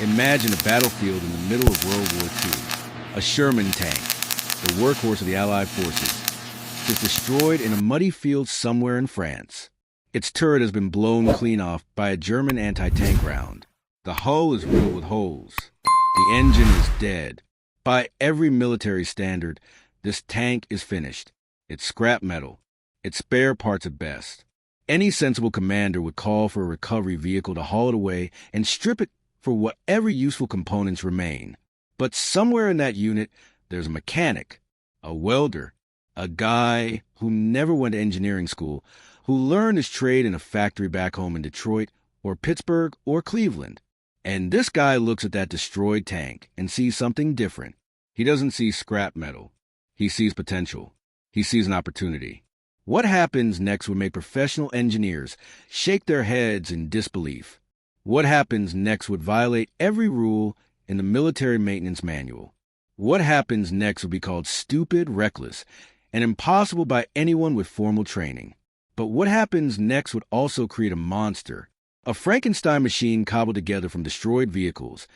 Imagine a battlefield in the middle of World War II. A Sherman tank, the workhorse of the Allied forces, is destroyed in a muddy field somewhere in France. Its turret has been blown clean off by a German anti-tank round. The hull is riddled with holes. The engine is dead. By every military standard, this tank is finished. It's scrap metal. Its spare parts at best. Any sensible commander would call for a recovery vehicle to haul it away and strip it for whatever useful components remain. But somewhere in that unit, there's a mechanic, a welder, a guy who never went to engineering school, who learned his trade in a factory back home in Detroit or Pittsburgh or Cleveland. And this guy looks at that destroyed tank and sees something different. He doesn't see scrap metal. He sees potential. He sees an opportunity. What happens next would make professional engineers shake their heads in disbelief. What happens next would violate every rule in the military maintenance manual. What happens next would be called stupid, reckless, and impossible by anyone with formal training. But what happens next would also create a monster, a Frankenstein machine cobbled together from destroyed vehicles,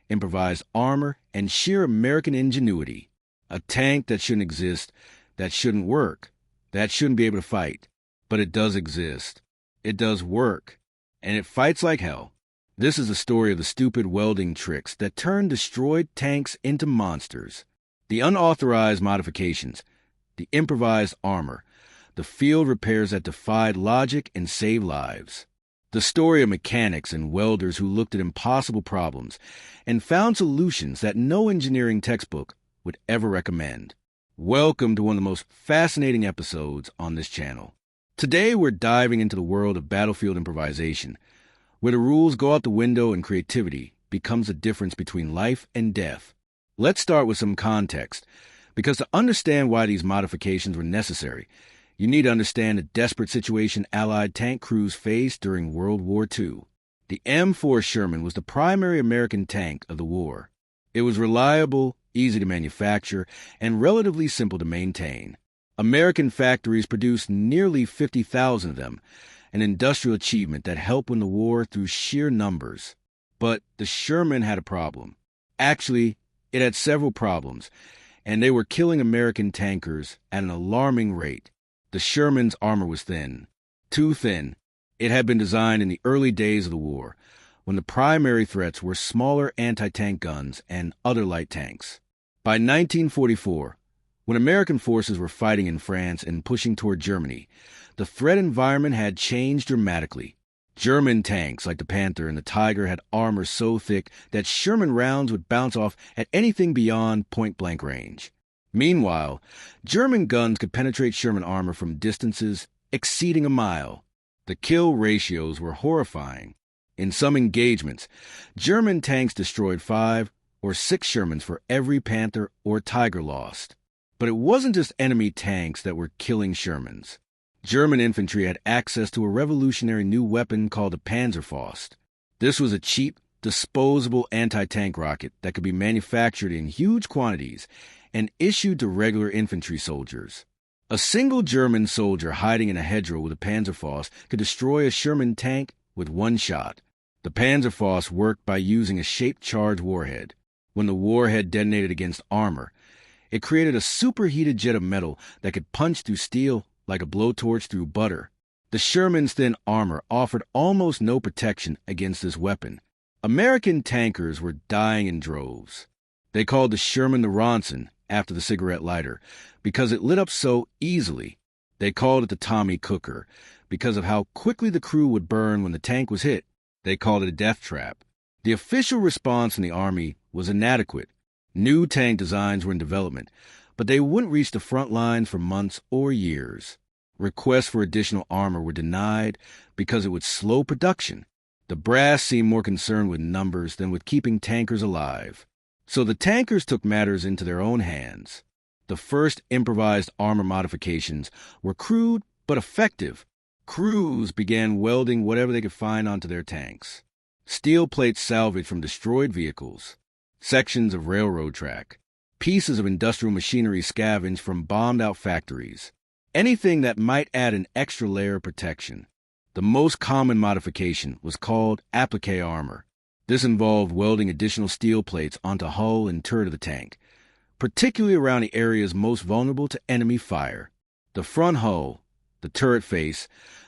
improvised armor, and sheer American ingenuity. A tank that shouldn't exist, that shouldn't work, that shouldn't be able to fight. But it does exist. It does work. And it fights like hell. This is the story of the stupid welding tricks that turn destroyed tanks into monsters. The unauthorized modifications, the improvised armor, the field repairs that defied logic and saved lives. The story of mechanics and welders who looked at impossible problems and found solutions that no engineering textbook would ever recommend. Welcome to one of the most fascinating episodes on this channel. Today we're diving into the world of battlefield improvisation, where the rules go out the window and creativity becomes the difference between life and death. Let's start with some context, because to understand why these modifications were necessary, you need to understand the desperate situation Allied tank crews faced during World War II. The M4 Sherman was the primary American tank of the war. It was reliable, easy to manufacture, and relatively simple to maintain. American factories produced nearly 50,000 of them, an industrial achievement that helped win the war through sheer numbers. But the Sherman had a problem. Actually, it had several problems, and they were killing American tankers at an alarming rate. The Sherman's armor was thin. Too thin. It had been designed in the early days of the war, when the primary threats were smaller anti-tank guns and other light tanks. By 1944, when American forces were fighting in France and pushing toward Germany, the threat environment had changed dramatically. German tanks like the Panther and the Tiger had armor so thick that Sherman rounds would bounce off at anything beyond point-blank range. Meanwhile, German guns could penetrate Sherman armor from distances exceeding a mile. The kill ratios were horrifying. In some engagements, German tanks destroyed 5 or 6 Shermans for every Panther or Tiger lost. But it wasn't just enemy tanks that were killing Shermans. German infantry had access to a revolutionary new weapon called the Panzerfaust. This was a cheap, disposable anti-tank rocket that could be manufactured in huge quantities and issued to regular infantry soldiers. A single German soldier hiding in a hedgerow with a Panzerfaust could destroy a Sherman tank with one shot. The Panzerfaust worked by using a shaped charge warhead. When the warhead detonated against armor, it created a superheated jet of metal that could punch through steel like a blowtorch through butter. The Sherman's thin armor offered almost no protection against this weapon. American tankers were dying in droves. They called the Sherman the Ronson after the cigarette lighter because it lit up so easily. They called it the Tommy Cooker because of how quickly the crew would burn when the tank was hit. They called it a death trap. The official response in the Army was inadequate. New tank designs were in development, but they wouldn't reach the front lines for months or years. Requests for additional armor were denied because it would slow production. The brass seemed more concerned with numbers than with keeping tankers alive. So the tankers took matters into their own hands. The first improvised armor modifications were crude but effective. Crews began welding whatever they could find onto their tanks. Steel plates salvaged from destroyed vehicles, sections of railroad track, pieces of industrial machinery scavenged from bombed-out factories. Anything that might add an extra layer of protection. The most common modification was called applique armor. This involved welding additional steel plates onto hull and turret of the tank, particularly around the areas most vulnerable to enemy fire. The front hull, the turret face,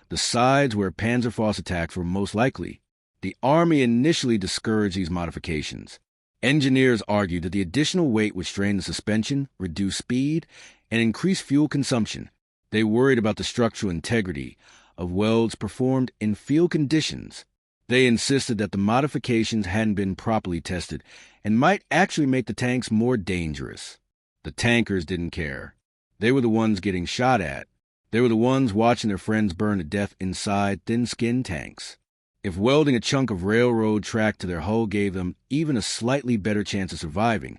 the sides where Panzerfaust attacks were most likely. The Army initially discouraged these modifications. Engineers argued that the additional weight would strain the suspension, reduce speed, and increase fuel consumption. They worried about the structural integrity of welds performed in field conditions. They insisted that the modifications hadn't been properly tested and might actually make the tanks more dangerous. The tankers didn't care. They were the ones getting shot at. They were the ones watching their friends burn to death inside thin-skinned tanks. If welding a chunk of railroad track to their hull gave them even a slightly better chance of surviving,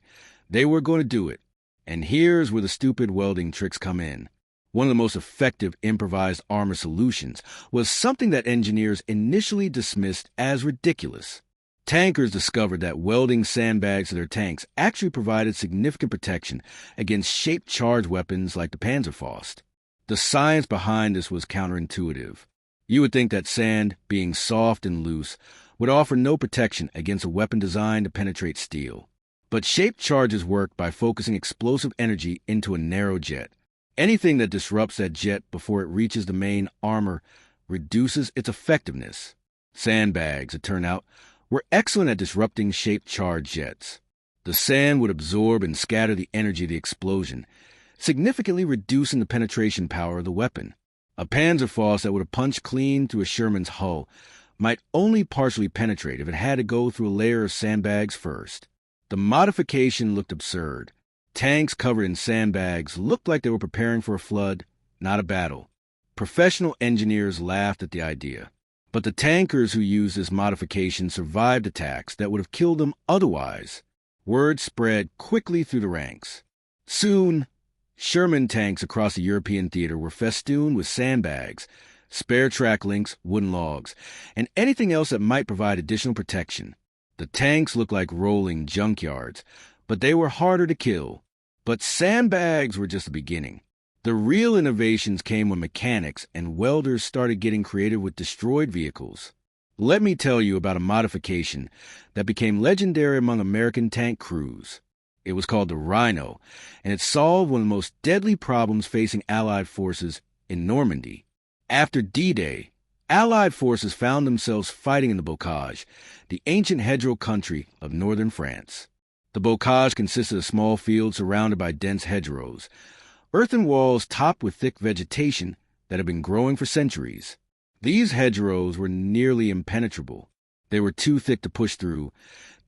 they were going to do it. And here's where the stupid welding tricks come in. One of the most effective improvised armor solutions was something that engineers initially dismissed as ridiculous. Tankers discovered that welding sandbags to their tanks actually provided significant protection against shaped charge weapons like the Panzerfaust. The science behind this was counterintuitive. You would think that sand, being soft and loose, would offer no protection against a weapon designed to penetrate steel. But shaped charges work by focusing explosive energy into a narrow jet. Anything that disrupts that jet before it reaches the main armor reduces its effectiveness. Sandbags, it turned out, were excellent at disrupting shaped charge jets. The sand would absorb and scatter the energy of the explosion, significantly reducing the penetration power of the weapon. A Panzerfaust that would have punched clean through a Sherman's hull might only partially penetrate if it had to go through a layer of sandbags first. The modification looked absurd. Tanks covered in sandbags looked like they were preparing for a flood, not a battle. Professional engineers laughed at the idea. But the tankers who used this modification survived attacks that would have killed them otherwise. Word spread quickly through the ranks. Soon, Sherman tanks across the European theater were festooned with sandbags, spare track links, wooden logs, and anything else that might provide additional protection. The tanks looked like rolling junkyards, but they were harder to kill. But sandbags were just the beginning. The real innovations came when mechanics and welders started getting creative with destroyed vehicles. Let me tell you about a modification that became legendary among American tank crews. It was called the Rhino, and it solved one of the most deadly problems facing Allied forces in Normandy. After D-Day, Allied forces found themselves fighting in the Bocage, the ancient hedgerow country of northern France. The Bocage consisted of small fields surrounded by dense hedgerows, earthen walls topped with thick vegetation that had been growing for centuries. These hedgerows were nearly impenetrable. They were too thick to push through,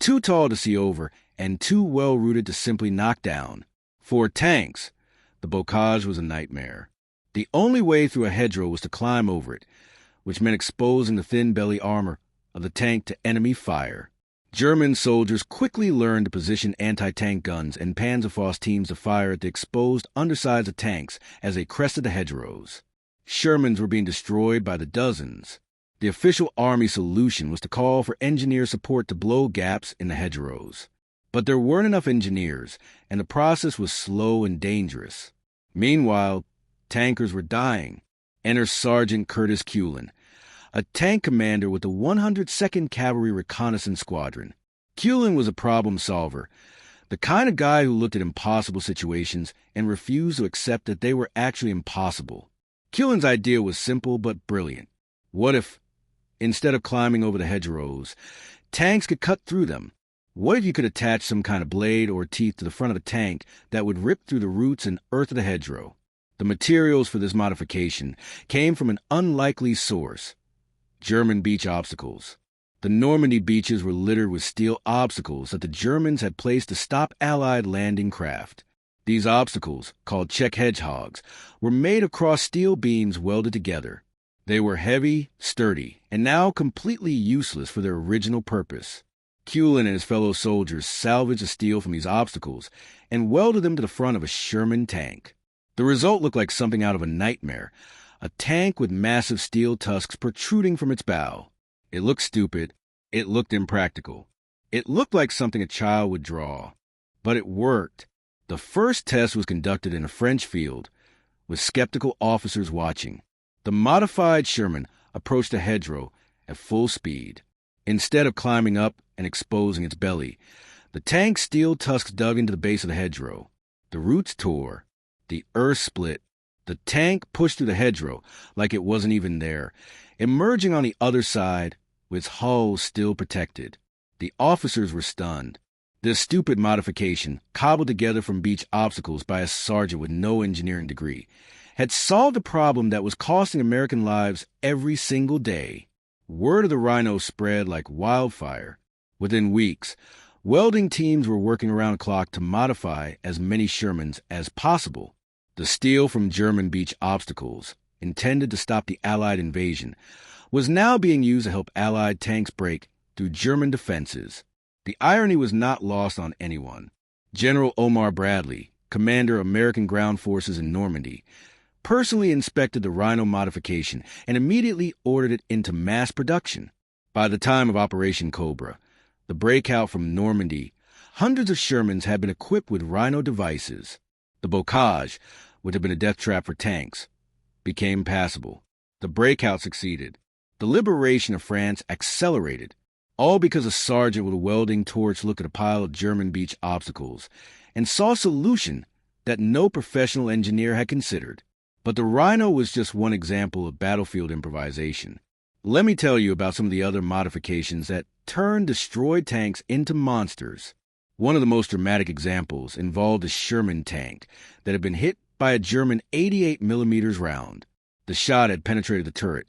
too tall to see over, and too well-rooted to simply knock down. For tanks, the Bocage was a nightmare. The only way through a hedgerow was to climb over it, which meant exposing the thin belly armor of the tank to enemy fire. German soldiers quickly learned to position anti-tank guns and Panzerfaust teams to fire at the exposed undersides of tanks as they crested the hedgerows. Shermans were being destroyed by the dozens. The official Army solution was to call for engineer support to blow gaps in the hedgerows. But there weren't enough engineers, and the process was slow and dangerous. Meanwhile, tankers were dying. Enter Sergeant Curtis Cullen, a tank commander with the 102nd Cavalry Reconnaissance Squadron. Cullen was a problem solver, the kind of guy who looked at impossible situations and refused to accept that they were actually impossible. Cullen's idea was simple but brilliant. What if, instead of climbing over the hedgerows, tanks could cut through them? What if you could attach some kind of blade or teeth to the front of the tank that would rip through the roots and earth of the hedgerow? The materials for this modification came from an unlikely source: German beach obstacles. The Normandy beaches were littered with steel obstacles that the Germans had placed to stop Allied landing craft. These obstacles, called Czech hedgehogs, were made across steel beams welded together. They were heavy, sturdy, and now completely useless for their original purpose. Cullen and his fellow soldiers salvaged the steel from these obstacles and welded them to the front of a Sherman tank. The result looked like something out of a nightmare: a tank with massive steel tusks protruding from its bow. It looked stupid. It looked impractical. It looked like something a child would draw. But it worked. The first test was conducted in a French field, with skeptical officers watching. The modified Sherman approached a hedgerow at full speed. Instead of climbing up and exposing its belly, the tank's steel tusks dug into the base of the hedgerow. The roots tore. The earth split. The tank pushed through the hedgerow like it wasn't even there, emerging on the other side with its hull still protected. The officers were stunned. This stupid modification, cobbled together from beach obstacles by a sergeant with no engineering degree, had solved a problem that was costing American lives every single day. Word of the Rhino spread like wildfire. Within weeks, welding teams were working around the clock to modify as many Shermans as possible. The steel from German beach obstacles, intended to stop the Allied invasion, was now being used to help Allied tanks break through German defenses. The irony was not lost on anyone. General Omar Bradley, commander of American ground forces in Normandy, personally inspected the Rhino modification and immediately ordered it into mass production. By the time of Operation Cobra, the breakout from Normandy, hundreds of Shermans had been equipped with Rhino devices. The bocage, which had been a death trap for tanks, became passable. The breakout succeeded. The liberation of France accelerated, all because a sergeant with a welding torch looked at a pile of German beach obstacles and saw a solution that no professional engineer had considered. But the Rhino was just one example of battlefield improvisation. Let me tell you about some of the other modifications that turned destroyed tanks into monsters. One of the most dramatic examples involved a Sherman tank that had been hit by a German 88mm round. The shot had penetrated the turret,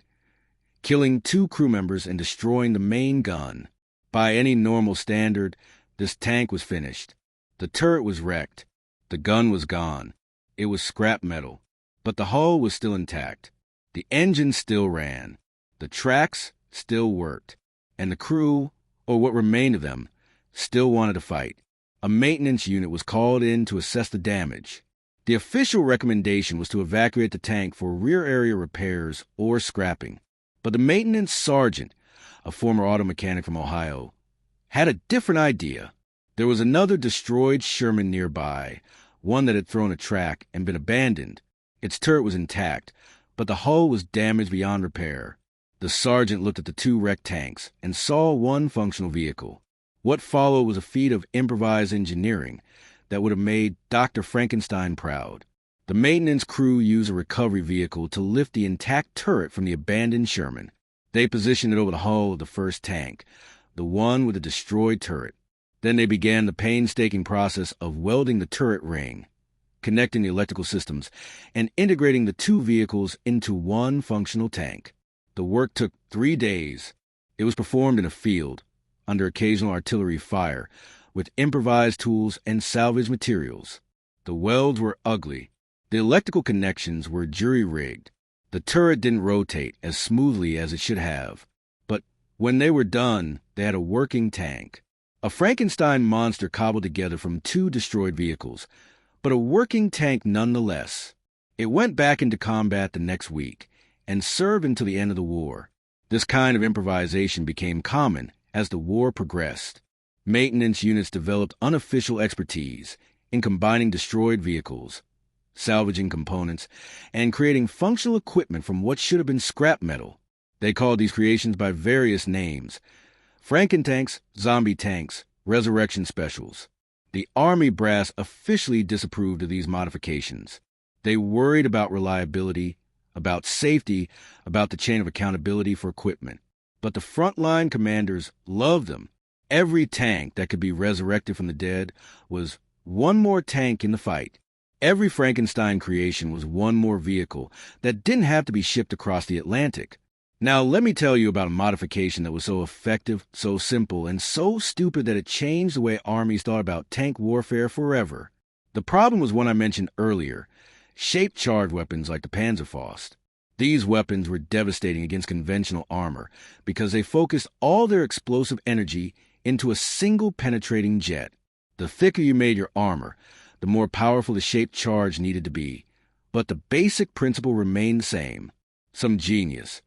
killing 2 crew members and destroying the main gun. By any normal standard, this tank was finished. The turret was wrecked. The gun was gone. It was scrap metal. But the hull was still intact. The engine still ran. The tracks still worked. And the crew, or what remained of them, still wanted to fight. A maintenance unit was called in to assess the damage. The official recommendation was to evacuate the tank for rear area repairs or scrapping. But the maintenance sergeant, a former auto mechanic from Ohio, had a different idea. There was another destroyed Sherman nearby, one that had thrown a track and been abandoned. Its turret was intact, but the hull was damaged beyond repair. The sergeant looked at the 2 wrecked tanks and saw one functional vehicle. What followed was a feat of improvised engineering that would have made Dr. Frankenstein proud. The maintenance crew used a recovery vehicle to lift the intact turret from the abandoned Sherman. They positioned it over the hull of the first tank, the one with the destroyed turret. Then they began the painstaking process of welding the turret ring, connecting the electrical systems, and integrating the 2 vehicles into one functional tank. The work took 3 days. It was performed in a field, under occasional artillery fire, with improvised tools and salvage materials. The welds were ugly. The electrical connections were jury-rigged. The turret didn't rotate as smoothly as it should have. But when they were done, they had a working tank. A Frankenstein monster cobbled together from 2 destroyed vehicles, but a working tank nonetheless. It went back into combat the next week and served until the end of the war. This kind of improvisation became common as the war progressed. Maintenance units developed unofficial expertise in combining destroyed vehicles, salvaging components, and creating functional equipment from what should have been scrap metal. They called these creations by various names: Frankentanks, zombie tanks, resurrection specials. The Army brass officially disapproved of these modifications. They worried about reliability, about safety, about the chain of accountability for equipment. But the frontline commanders loved them. Every tank that could be resurrected from the dead was one more tank in the fight. Every Frankenstein creation was one more vehicle that didn't have to be shipped across the Atlantic. Now, let me tell you about a modification that was so effective, so simple, and so stupid that it changed the way armies thought about tank warfare forever. The problem was one I mentioned earlier: shaped charge weapons like the Panzerfaust. These weapons were devastating against conventional armor because they focused all their explosive energy into a single penetrating jet. The thicker you made your armor, the more powerful the shaped charge needed to be. But the basic principle remained the same. Some genius,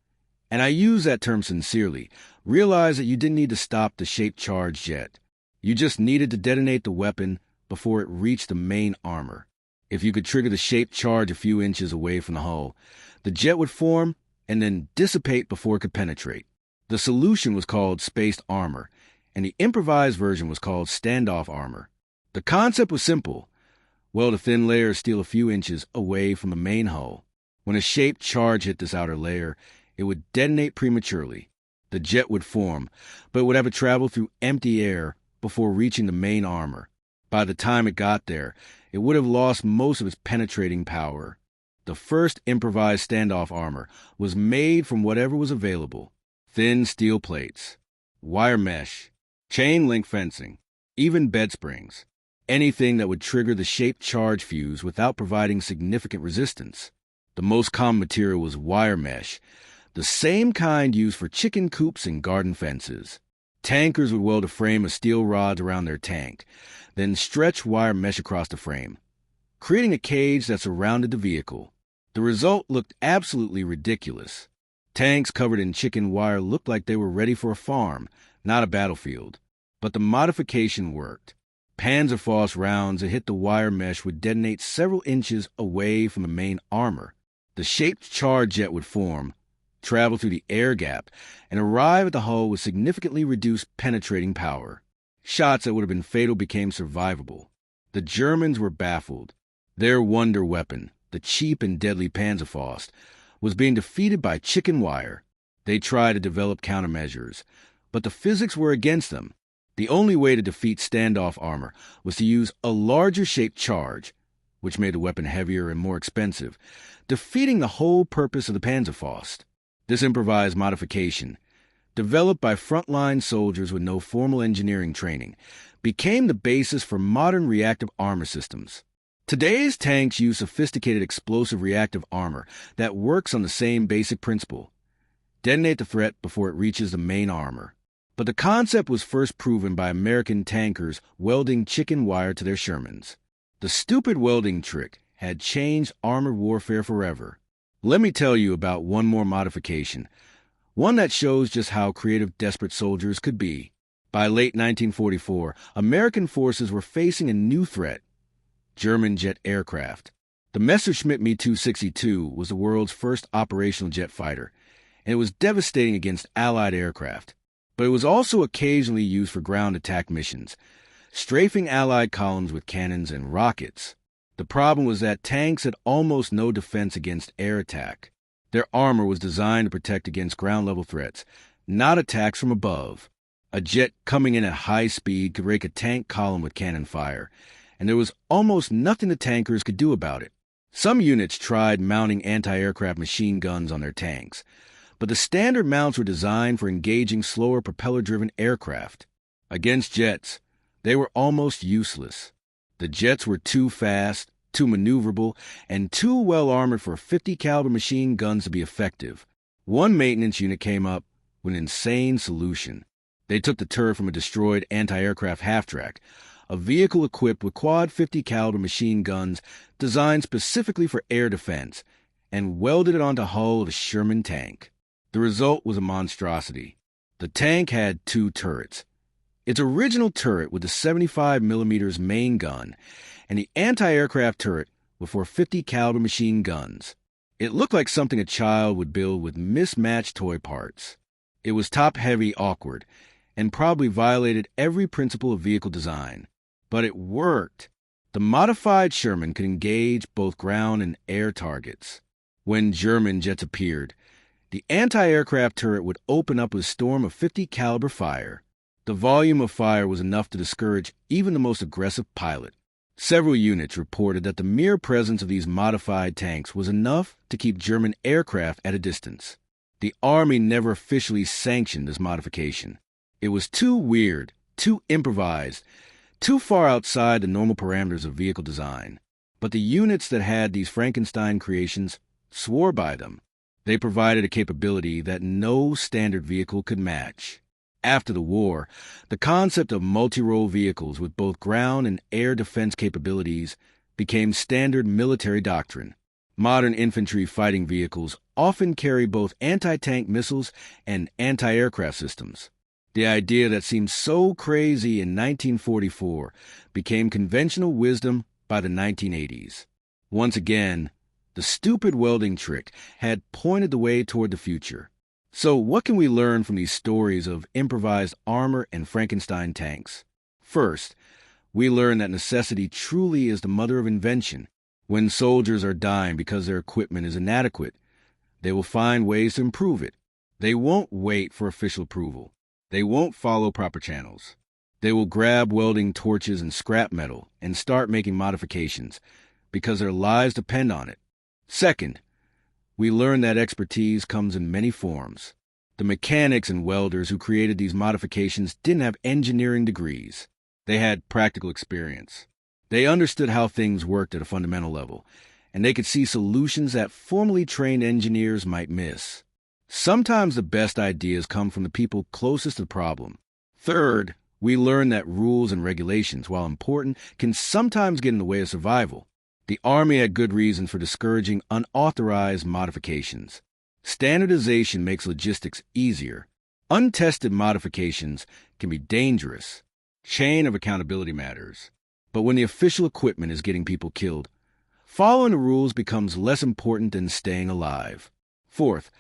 and I use that term sincerely, realized that you didn't need to stop the shaped charge jet. You just needed to detonate the weapon before it reached the main armor. If you could trigger the shaped charge a few inches away from the hull, the jet would form and then dissipate before it could penetrate. The solution was called spaced armor, and the improvised version was called standoff armor. The concept was simple. Weld a thin layer of steel a few inches away from the main hull. When a shaped charge hit this outer layer, it would detonate prematurely. The jet would form, but it would have to travel through empty air before reaching the main armor. By the time it got there, it would have lost most of its penetrating power. The first improvised standoff armor was made from whatever was available: thin steel plates, wire mesh, chain link fencing, even bed springs. Anything that would trigger the shaped charge fuse without providing significant resistance. The most common material was wire mesh, the same kind used for chicken coops and garden fences. Tankers would weld a frame of steel rods around their tank, then stretch wire mesh across the frame, creating a cage that surrounded the vehicle. The result looked absolutely ridiculous. Tanks covered in chicken wire looked like they were ready for a farm, not a battlefield. But the modification worked. Panzerfaust rounds that hit the wire mesh would detonate several inches away from the main armor. The shaped charge jet would form, travel through the air gap, and arrive at the hull with significantly reduced penetrating power. Shots that would have been fatal became survivable. The Germans were baffled. Their wonder weapon, the cheap and deadly Panzerfaust, was being defeated by chicken wire. They tried to develop countermeasures, but the physics were against them. The only way to defeat standoff armor was to use a larger shaped charge, which made the weapon heavier and more expensive, defeating the whole purpose of the Panzerfaust. This improvised modification, developed by frontline soldiers with no formal engineering training, became the basis for modern reactive armor systems. Today's tanks use sophisticated explosive reactive armor that works on the same basic principle: detonate the threat before it reaches the main armor. But the concept was first proven by American tankers welding chicken wire to their Shermans. The stupid welding trick had changed armored warfare forever. Let me tell you about one more modification, one that shows just how creative desperate soldiers could be. By late 1944, American forces were facing a new threat: German jet aircraft. The Messerschmitt Me 262 was the world's first operational jet fighter, and it was devastating against Allied aircraft. But it was also occasionally used for ground attack missions, strafing Allied columns with cannons and rockets. The problem was that tanks had almost no defense against air attack. Their armor was designed to protect against ground-level threats, not attacks from above. A jet coming in at high speed could rake a tank column with cannon fire, and there was almost nothing the tankers could do about it. Some units tried mounting anti-aircraft machine guns on their tanks, but the standard mounts were designed for engaging slower propeller-driven aircraft. Against jets, they were almost useless. The jets were too fast, too maneuverable, and too well-armored for 50-caliber machine guns to be effective. One maintenance unit came up with an insane solution. They took the turret from a destroyed anti-aircraft half-track, a vehicle equipped with quad 50-caliber machine guns designed specifically for air defense, and welded it onto the hull of the Sherman tank. The result was a monstrosity. The tank had two turrets: its original turret with the 75mm main gun, and the anti-aircraft turret with 450 caliber machine guns. It looked like something a child would build with mismatched toy parts. It was top-heavy awkward, and probably violated every principle of vehicle design. But it worked. The modified Sherman could engage both ground and air targets. When German jets appeared, the anti-aircraft turret would open up a storm of 50 caliber fire. The volume of fire was enough to discourage even the most aggressive pilot. Several units reported that the mere presence of these modified tanks was enough to keep German aircraft at a distance. The Army never officially sanctioned this modification. It was too weird, too improvised, too far outside the normal parameters of vehicle design. But the units that had these Frankenstein creations swore by them. They provided a capability that no standard vehicle could match. After the war, the concept of multi-role vehicles with both ground and air defense capabilities became standard military doctrine. Modern infantry fighting vehicles often carry both anti-tank missiles and anti-aircraft systems. The idea that seemed so crazy in 1944 became conventional wisdom by the 1980s. Once again, the stupid welding trick had pointed the way toward the future. So, what can we learn from these stories of improvised armor and Frankenstein tanks? First, we learn that necessity truly is the mother of invention. When soldiers are dying because their equipment is inadequate, they will find ways to improve it. They won't wait for official approval. They won't follow proper channels. They will grab welding torches and scrap metal and start making modifications because their lives depend on it. Second, we learn that expertise comes in many forms. The mechanics and welders who created these modifications didn't have engineering degrees. They had practical experience. They understood how things worked at a fundamental level, and they could see solutions that formally trained engineers might miss. Sometimes the best ideas come from the people closest to the problem. Third, we learn that rules and regulations, while important, can sometimes get in the way of survival. The Army had good reasons for discouraging unauthorized modifications. Standardization makes logistics easier. Untested modifications can be dangerous. Chain of accountability matters. But when the official equipment is getting people killed, following the rules becomes less important than staying alive. Fourth,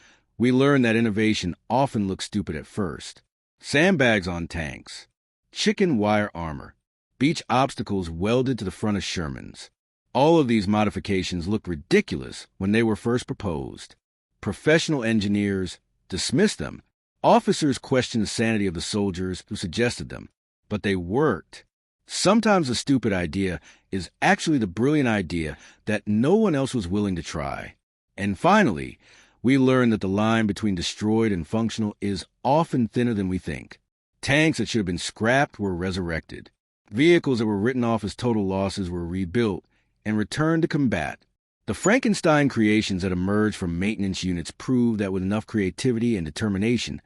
we learn that innovation often looks stupid at first. Sandbags on tanks, chicken wire armor, beach obstacles welded to the front of Shermans. All of these modifications looked ridiculous when they were first proposed. Professional engineers dismissed them. Officers questioned the sanity of the soldiers who suggested them, but they worked. Sometimes a stupid idea is actually the brilliant idea that no one else was willing to try. And finally, we learn that the line between destroyed and functional is often thinner than we think. Tanks that should have been scrapped were resurrected. Vehicles that were written off as total losses were rebuilt and returned to combat. The Frankenstein creations that emerged from maintenance units prove that with enough creativity and determination,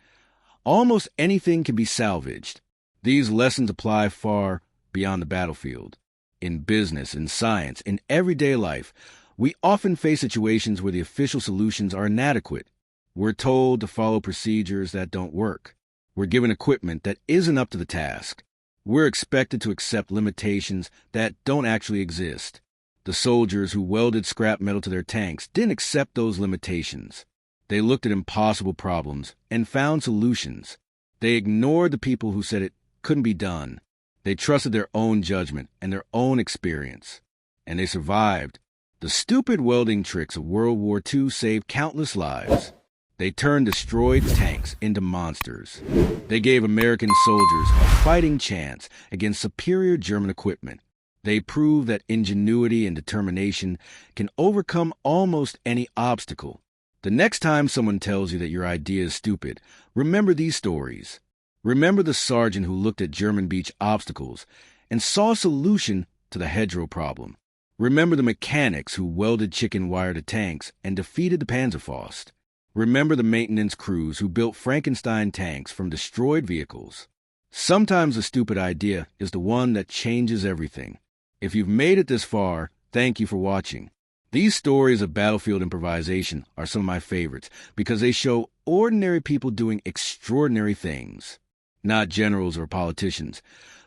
almost anything can be salvaged. These lessons apply far beyond the battlefield. In business, in science, in everyday life, we often face situations where the official solutions are inadequate. We're told to follow procedures that don't work. We're given equipment that isn't up to the task. We're expected to accept limitations that don't actually exist. The soldiers who welded scrap metal to their tanks didn't accept those limitations. They looked at impossible problems and found solutions. They ignored the people who said it couldn't be done. They trusted their own judgment and their own experience. And they survived. The stupid welding tricks of World War II saved countless lives. They turned destroyed tanks into monsters. They gave American soldiers a fighting chance against superior German equipment. They proved that ingenuity and determination can overcome almost any obstacle. The next time someone tells you that your idea is stupid, remember these stories. Remember the sergeant who looked at German beach obstacles and saw a solution to the hedgerow problem. Remember the mechanics who welded chicken wire to tanks and defeated the Panzerfaust. Remember the maintenance crews who built Frankenstein tanks from destroyed vehicles. Sometimes a stupid idea is the one that changes everything. If you've made it this far, thank you for watching. These stories of battlefield improvisation are some of my favorites because they show ordinary people doing extraordinary things. Not generals or politicians,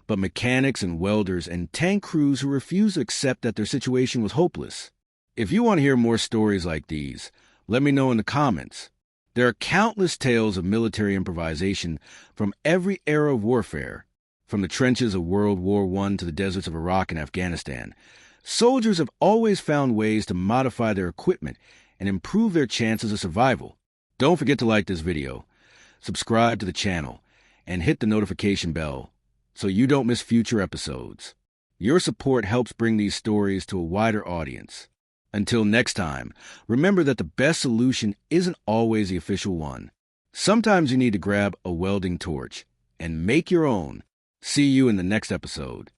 but mechanics and welders and tank crews who refuse to accept that their situation was hopeless. If you want to hear more stories like these, let me know in the comments. There are countless tales of military improvisation from every era of warfare. From the trenches of World War I to the deserts of Iraq and Afghanistan, soldiers have always found ways to modify their equipment and improve their chances of survival. Don't forget to like this video, subscribe to the channel, and hit the notification bell so you don't miss future episodes. Your support helps bring these stories to a wider audience. Until next time, remember that the best solution isn't always the official one. Sometimes you need to grab a welding torch and make your own. See you in the next episode.